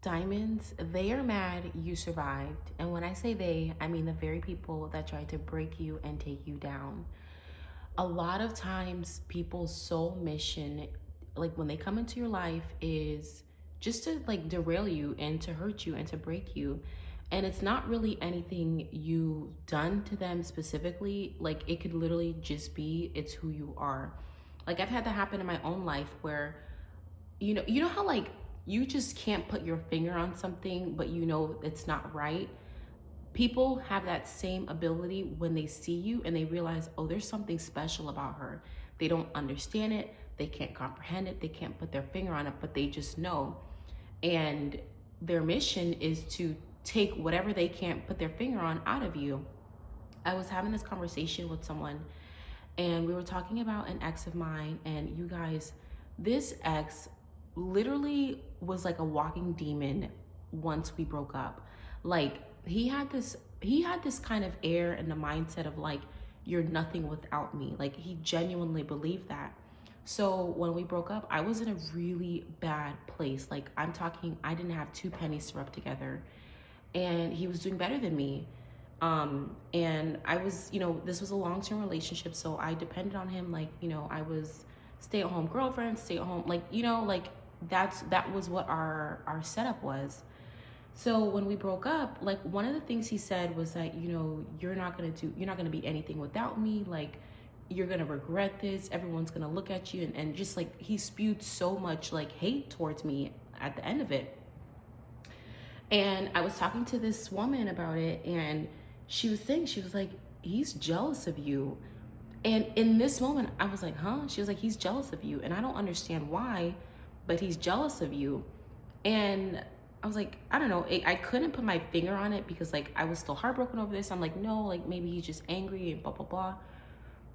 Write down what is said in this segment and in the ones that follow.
Diamonds, they are mad you survived. And when I say they, I mean the very people that tried to break you and take you down. A lot of times, people's sole mission, like when they come into your life, is just to like derail you and to hurt you and to break you. And it's not really anything you done to them specifically. Like it could literally just be it's who you are. Like I've had that happen in my own life where you know how like you just can't put your finger on something but you know it's not right. People have that same ability when they see you and they realize, oh, there's something special about her. They don't understand it, they can't comprehend it, they can't put their finger on it, but they just know. And their mission is to take whatever they can't put their finger on out of you. I was having this conversation with someone and we were talking about an ex of mine, and you guys, this ex literally was like a walking demon once we broke up. Like he had this kind of air and the mindset of like, you're nothing without me. Like he genuinely believed that. So when we broke up, I was in a really bad place. Like I'm talking, I didn't have two pennies to rub together, and he was doing better than me. And I was, this was a long-term relationship, so I depended on him. Like, I was stay-at-home girlfriend, stay-at-home, like, like that was what our setup was. So when we broke up, like one of the things he said was that, you're not gonna be anything without me. Like you're gonna regret this. Everyone's gonna look at you, and just like he spewed so much like hate towards me at the end of it. And I was talking to this woman about it, and she was saying, she was like, he's jealous of you. And in this moment, I was like, huh? She was like, he's jealous of you. And I don't understand why, but he's jealous of you. And I was like, I don't know. I couldn't put my finger on it because like I was still heartbroken over this. I'm like, no, like maybe he's just angry and blah, blah, blah.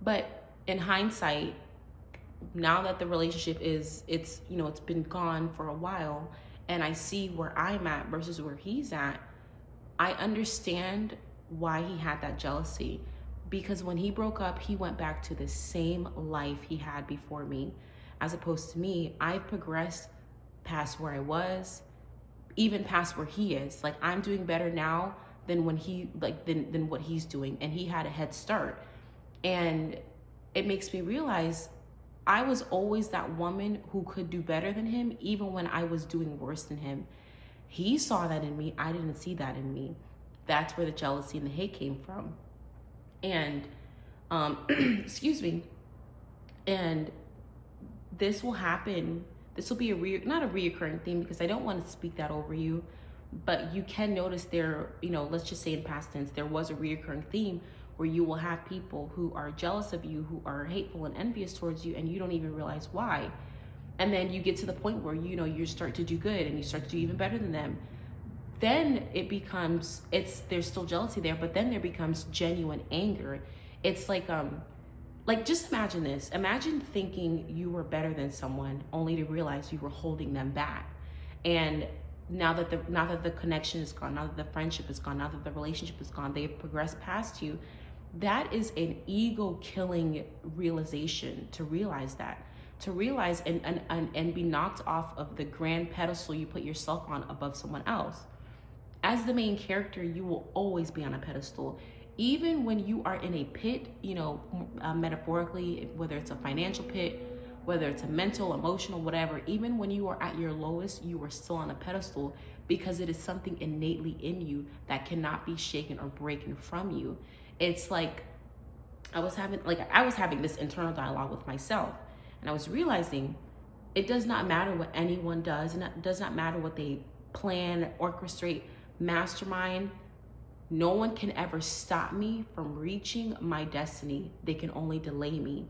But in hindsight, now that the relationship it's been gone for a while, and I see where I'm at versus where he's at, I understand why he had that jealousy. Because when he broke up, he went back to the same life he had before me. As opposed to me, I've progressed past where I was, even past where he is. Like I'm doing better now than when he like than what he's doing, and he had a head start. And it makes me realize I was always that woman who could do better than him, even when I was doing worse than him. He saw that in me. I didn't see that in me. That's where the jealousy and the hate came from. And, excuse me. And this will happen. This will be not a reoccurring thing, because I don't want to speak that over you, but you can notice there, let's just say in past tense, there was a reoccurring theme where you will have people who are jealous of you, who are hateful and envious towards you, and you don't even realize why. And then you get to the point where, you start to do good and you start to do even better than them. Then it becomes, there's still jealousy there, but then there becomes genuine anger. It's like just imagine this. Imagine thinking you were better than someone only to realize you were holding them back. And now that the connection is gone, now that the friendship is gone, now that the relationship is gone, they've progressed past you. That is an ego killing realization, to realize that. To realize and be knocked off of the grand pedestal you put yourself on above someone else. As the main character, you will always be on a pedestal. Even when you are in a pit, metaphorically, whether it's a financial pit, whether it's a mental, emotional, whatever, even when you are at your lowest, you are still on a pedestal, because it is something innately in you that cannot be shaken or broken from you. It's like I was having this internal dialogue with myself, and I was realizing it does not matter what anyone does, and it does not matter what they plan, orchestrate, mastermind. No one can ever stop me from reaching my destiny. They can only delay me.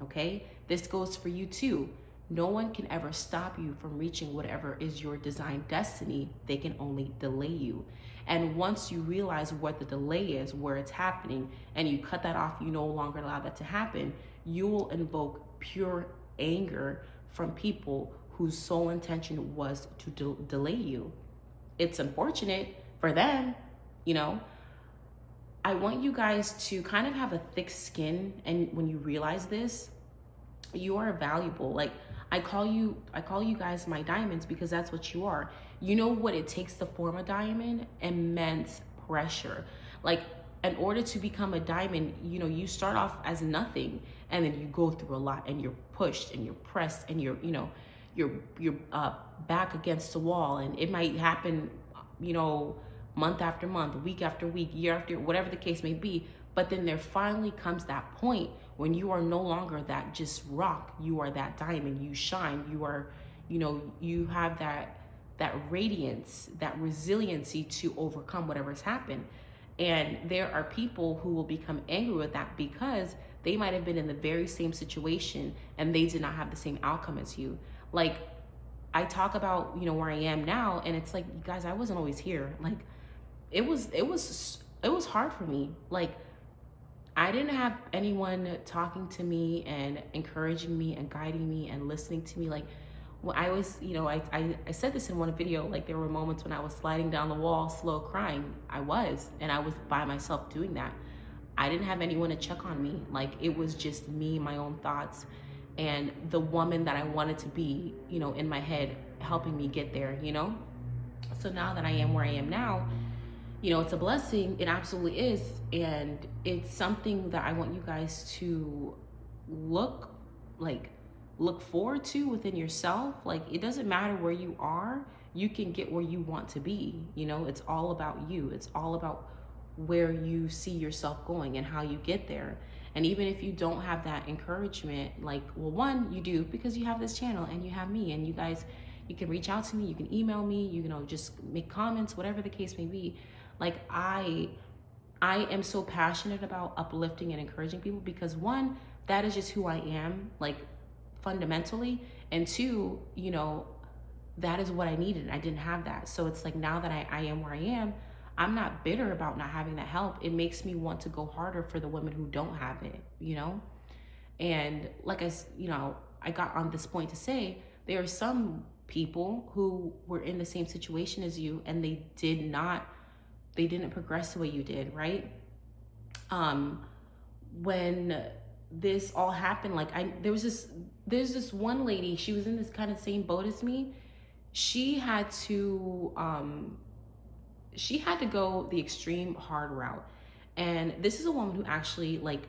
Okay? This goes for you too. No one can ever stop you from reaching whatever is your designed destiny. They can only delay you. And once you realize what the delay is, where it's happening, and you cut that off, you no longer allow that to happen, you will invoke pure anger from people whose sole intention was to delay you. It's unfortunate for them, I want you guys to kind of have a thick skin, and when you realize this, you are valuable. Like I call you guys my diamonds because that's what you are. You know what it takes to form a diamond? Immense pressure. Like, in order to become a diamond, you know, you start off as nothing, and then you go through a lot, and you're pushed and you're pressed, and you're, you know, you're back against the wall, and it might happen, you know, month after month, week after week, year after, whatever the case may be. But then there finally comes that point when you are no longer that just rock. You are that diamond. You shine. You are, you know, you have that radiance, that resiliency to overcome whatever's happened. And there are people who will become angry with that because they might have been in the very same situation and they did not have the same outcome as you. Like, I talk about, you know, where I am now, and it's like, guys, I wasn't always here. Like, it was hard for me. Like, I didn't have anyone talking to me and encouraging me and guiding me and listening to me. Like, when I was, you know, I said this in one video, like, there were moments when I was sliding down the wall, slow crying. I was by myself doing that. I didn't have anyone to check on me. Like, it was just me, my own thoughts, and the woman that I wanted to be, you know, in my head, helping me get there, you know? So now that I am where I am now, you know, it's a blessing. It absolutely is. And it's something that I want you guys to look forward to within yourself. Like, it doesn't matter where you are, you can get where you want to be. You know, it's all about you. It's all about where you see yourself going and how you get there. And even if you don't have that encouragement, like, well, one, you do, because you have this channel and you have me, and you guys, you can reach out to me, you can email me, you know, just make comments, whatever the case may be. Like, I am so passionate about uplifting and encouraging people because, one, that is just who I am, like, fundamentally, and two, you know, that is what I needed. I didn't have that. So it's like, now that I am where I am, I'm not bitter about not having that help. It makes me want to go harder for the women who don't have it, you know? And like you know, I got on this point to say, there are some people who were in the same situation as you and they didn't progress the way you did, right? When this all happened, like, there's this one lady, she was in this kind of same boat as me. She had to go the extreme hard route. And this is a woman who actually, like,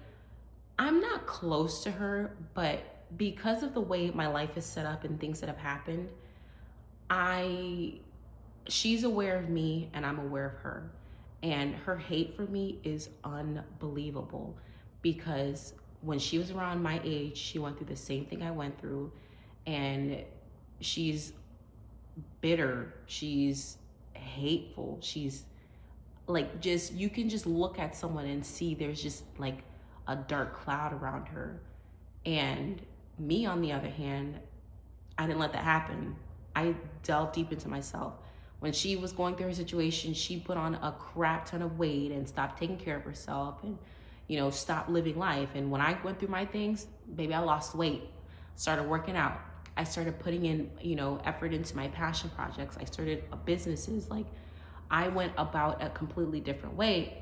I'm not close to her, but because of the way my life is set up and things that have happened, she's aware of me and I'm aware of her. And her hate for me is unbelievable because when she was around my age, she went through the same thing I went through, and she's bitter, she's hateful, she's like, just, you can just look at someone and see there's just like a dark cloud around her. And me, on the other hand, I didn't let that happen. I delved deep into myself. When she was going through her situation, she put on a crap ton of weight and stopped taking care of herself and, you know, stopped living life. And when I went through my things, baby, I lost weight, started working out. I started putting in, you know, effort into my passion projects. I started businesses. Like, I went about a completely different way.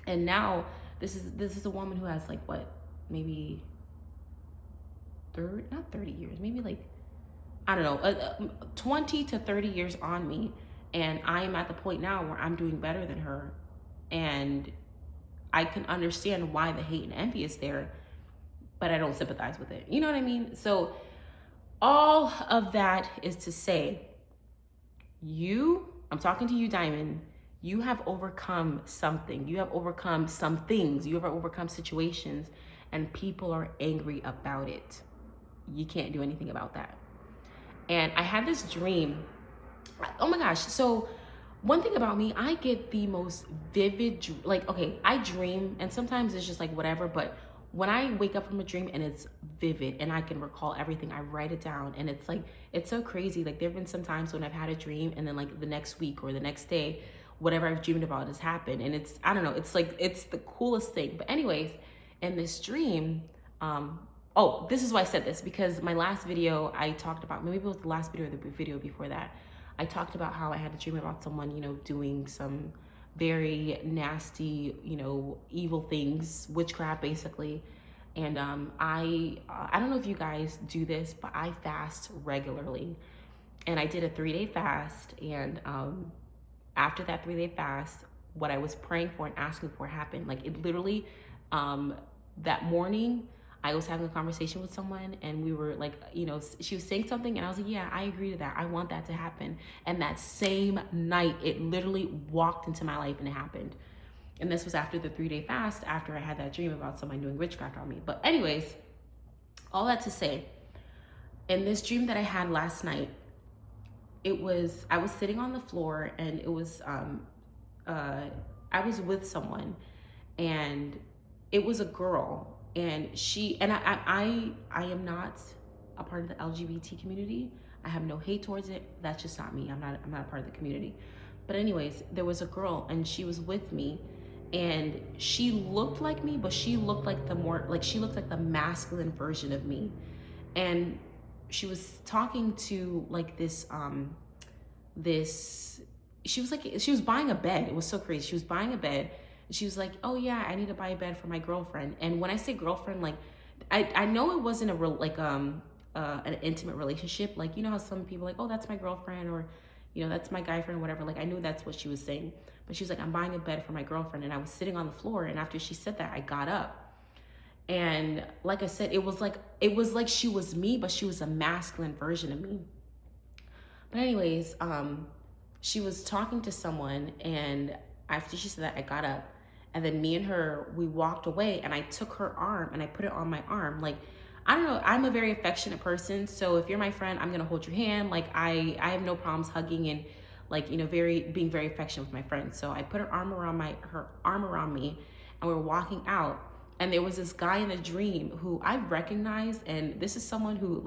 And now this is a woman who has, like, what, maybe not 30 years, maybe like, I don't know, 20 to 30 years on me. And I am at the point now where I'm doing better than her. And I can understand why the hate and envy is there, but I don't sympathize with it. You know what I mean? So all of that is to say, I'm talking to you, Diamond, you have overcome something. You have overcome some things. You have overcome situations, and people are angry about it. You can't do anything about that. And I had this dream. Oh my gosh. So one thing about me, I get the most vivid, like, okay, I dream and sometimes it's just like whatever, but when I wake up from a dream and it's vivid and I can recall everything, I write it down, and it's like, it's so crazy. Like, there've been some times when I've had a dream and then, like, the next week or the next day, whatever I've dreamed about has happened. And it's, I don't know, it's like, it's the coolest thing. But anyways, in this dream, oh, this is why I said this, because my last video I talked about, maybe it was the last video or the video before that, I talked about how I had a dream about someone, you know, doing some very nasty, you know, evil things, witchcraft basically. And I don't know if you guys do this, but I fast regularly. And I did a 3-day fast. And after that 3-day fast, what I was praying for and asking for happened. Like it literally, that morning, I was having a conversation with someone and we were like, she was saying something and I was like, yeah, I agree to that. I want that to happen. And that same night, it literally walked into my life and it happened. And this was after the 3-day fast, after I had that dream about someone doing witchcraft on me. But anyways, all that to say, in this dream that I had last night, I was sitting on the floor and it was, I was with someone and it was a girl and I am not a part of the LGBT community. I have no hate towards it. That's just not me. I'm not a part of the community. But anyways, there was a girl and she was with me and she looked like me, but she looked like she looked like the masculine version of me. And she was talking to like she was buying a bed. It was so crazy. She was buying a bed. She was like, oh yeah, I need to buy a bed for my girlfriend. And when I say girlfriend, like I know it wasn't an intimate relationship. Like, you know how some people like, oh, that's my girlfriend, or that's my guy friend or whatever. Like I knew that's what she was saying. But she was like, I'm buying a bed for my girlfriend. And I was sitting on the floor, and after she said that, I got up. And like I said, it was like she was me, but she was a masculine version of me. But anyways, she was talking to someone, and after she said that, I got up, and then me and her, we walked away, and I took her arm and I put it on my arm. Like, I don't know, I'm a very affectionate person, so if you're my friend, I'm gonna hold your hand. Like I have no problems hugging and like, being very affectionate with my friends. So I put her arm around me, and we were walking out, and there was this guy in the dream who I recognized, and this is someone who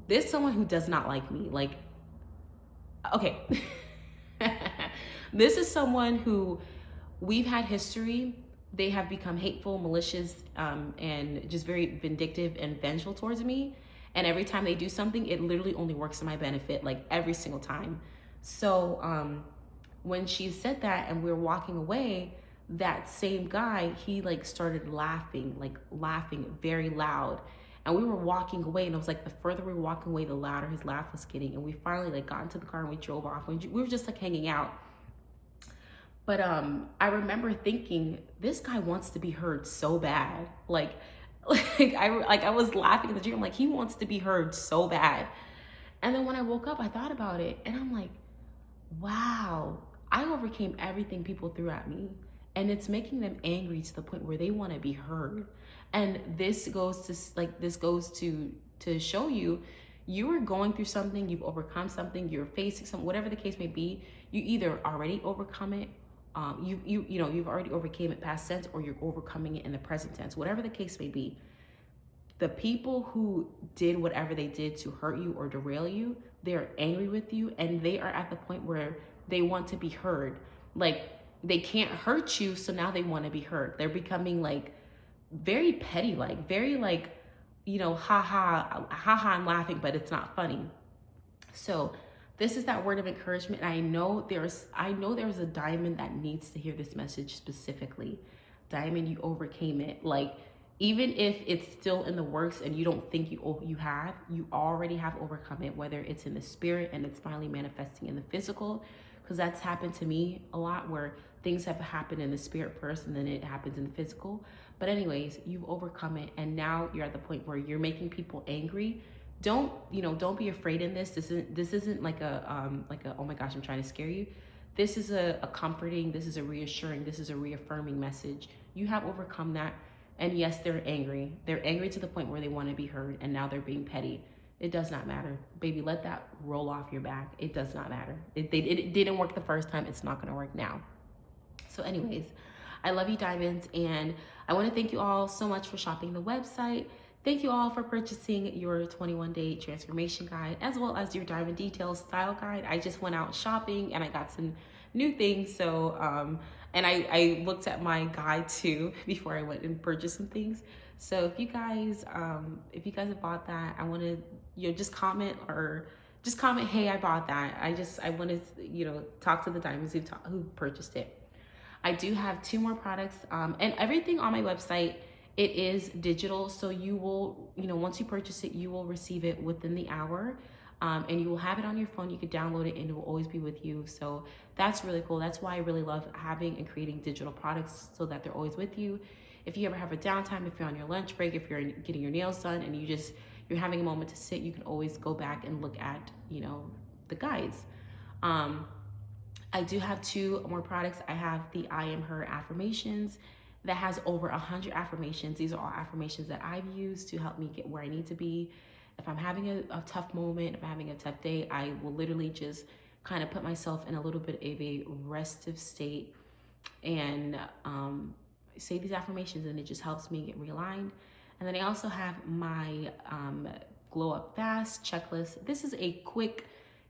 does not like me. Like, okay. This is someone who we've had history. They have become hateful, malicious, and just very vindictive and vengeful towards me. And every time they do something, it literally only works to my benefit, like every single time. So when she said that and we were walking away, that same guy, he like started laughing very loud. And we were walking away, and it was like the further we were walking away, the louder his laugh was getting. And we finally like got into the car and we drove off. And we were just like hanging out. But I remember thinking, this guy wants to be heard so bad. I was laughing in the dream. I'm like, he wants to be heard so bad. And then when I woke up, I thought about it, and I'm like, wow, I overcame everything people threw at me, and it's making them angry to the point where they want to be heard. And this goes to show you, you are going through something, you've overcome something, you're facing something, whatever the case may be. You either already overcome it, you've already overcame it past tense, or you're overcoming it in the present tense. Whatever the case may be, the people who did whatever they did to hurt you or derail you, they're angry with you, and they are at the point where they want to be heard. Like, they can't hurt you, so now they want to be heard. They're becoming like very petty, like very like, ha ha, I'm laughing, but it's not funny. So this is that word of encouragement. And I know there's a diamond that needs to hear this message specifically. Diamond, you overcame it. Like, even if it's still in the works and you don't think you already have overcome it, whether it's in the spirit and it's finally manifesting in the physical, because that's happened to me a lot, where things have happened in the spirit first and then it happens in the physical. But anyways, you've overcome it, and now you're at the point where you're making people angry. Don't be afraid in this. This isn't like a oh my gosh, I'm trying to scare you. This is a comforting, this is a reassuring, this is a reaffirming message. You have overcome that. And yes, they're angry. They're angry to the point where they want to be heard, and now they're being petty. It does not matter. Baby, let that roll off your back. It does not matter. It didn't work the first time. It's not going to work now. So anyways, I love you, diamonds, and I want to thank you all so much for shopping the website. Thank you all for purchasing your 21-day transformation guide, as well as your diamond details style guide. I just went out shopping and I got some new things. So, and I looked at my guide too before I went and purchased some things. So if you guys have bought that, I want to, just comment, hey, I bought that. I want to, talk to the diamonds who purchased it. I do have 2 more products, and everything on my website It is digital, so you will, once you purchase it, you will receive it within the hour. And you will have it on your phone. You could download it and it will always be with you. So that's really cool. That's why I really love having and creating digital products, so that they're always with you. If you ever have a downtime, if you're on your lunch break, if you're getting your nails done and you're having a moment to sit, you can always go back and look at, the guides. Um, I do have two more products. I have the I Am Her affirmations that has over 100 affirmations. These are all affirmations that I've used to help me get where I need to be. If I'm having a tough moment, if I'm having a tough day, I will literally just kind of put myself in a little bit of a restive state and say these affirmations, and it just helps me get realigned. And then I also have my Glow Up Fast checklist. This is a quick,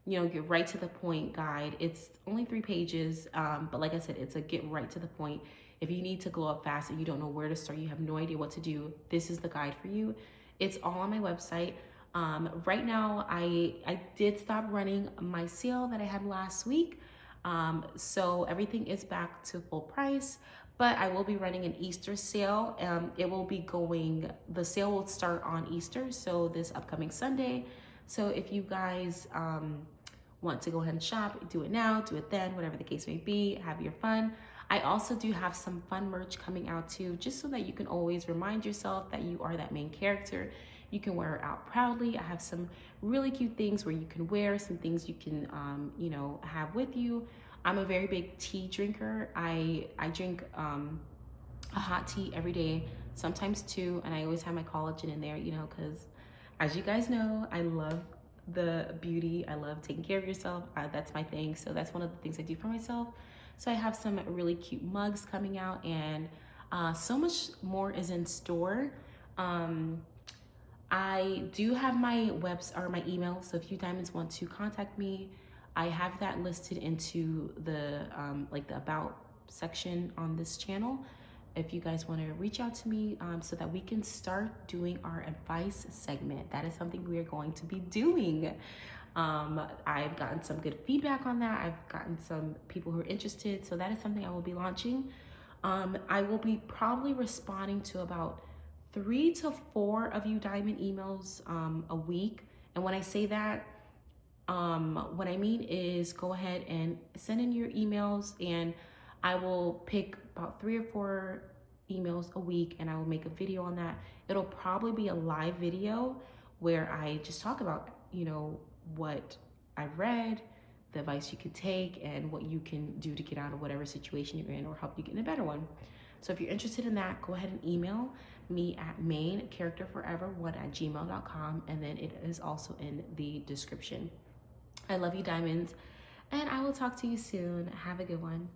get right to the point guide. It's only 3 pages, but like I said, it's a get right to the point. If you need to glow up fast and you don't know where to start, you have no idea what to do, this is the guide for you. It's all on my website. Right now, I did stop running my sale that I had last week. So everything is back to full price, but I will be running an Easter sale. It will be the sale will start on Easter, so this upcoming Sunday. So if you guys want to go ahead and shop, do it now, do it then, whatever the case may be, have your fun. I also do have some fun merch coming out too, just so that you can always remind yourself that you are that main character. You can wear it out proudly. I have some really cute things where you can wear, some things you can, have with you. I'm a very big tea drinker. I drink a hot tea every day, sometimes 2, and I always have my collagen in there, because as you guys know, I love the beauty. I love taking care of yourself. That's my thing. So that's one of the things I do for myself. So I have some really cute mugs coming out, and so much more is in store. I do have my my email. So if you diamonds want to contact me, I have that listed into the the about section on this channel. If you guys want to reach out to me, so that we can start doing our advice segment. That is something we are going to be doing. I've gotten some good feedback on that. I've gotten some people who are interested. So that is something I will be launching. I will be probably responding to about 3 to 4 of you diamond emails a week. And when I say that, what I mean is go ahead and send in your emails, and I will pick about 3 or 4 emails a week, and I will make a video on that. It'll probably be a live video where I just talk about, what I've read, the advice you could take, and what you can do to get out of whatever situation you're in or help you get in a better one. So if you're interested in that, go ahead and email me at maincharacterforever1@gmail.com, and then it is also in the description. I love you, diamonds, and I will talk to you soon. Have a good one.